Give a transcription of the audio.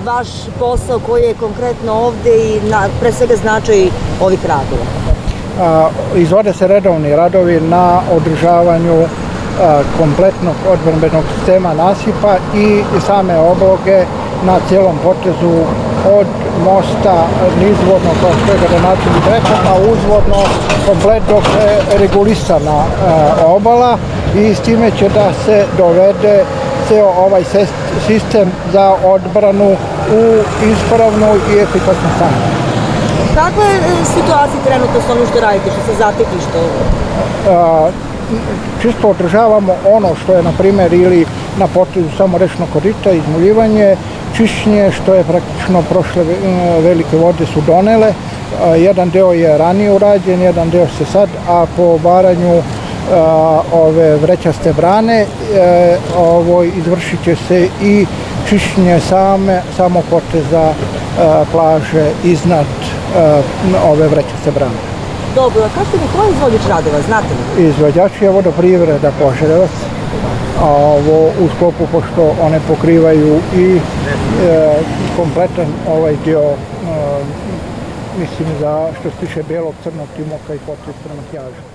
vaš posao koji je konkretno ovde i pre svega značaj ovih radova? Izvode se redovni radovi na održavanju kompletnog odbrambenog sistema nasipa i same obloge na cijelom potezu od mosta nizvodno, kao što je gradonačelnik rekao, a uzvodno komplet dok je regulisana obala i s time će da se dovede ceo ovaj sistem za odbranu u ispravnu i efikasnu stanje. Kakva je situacija trenutno s onim što radite, što se zatekli, što? Čisto održavamo ono što je, na primjer, ili na potezu samo rečnog korita, izmuljivanje, čišćenje, što je praktično prošle velike vode su donele. Jedan deo je ranije urađen, jedan deo se sad, a po obaranju ove vrećaste brane izvršit će se i čišćenje samo poteza plaže iznad ove vrećaste brane. Dobro, a kažete mi, ko je izvođač radova, znate li? Izvođač je Vodoprivreda Požarevac, u sklopu pošto one pokrivaju i kompletan ovaj dio, mislim, što se tiče Belog, Crnog, Timoka i potez prema Knjažu.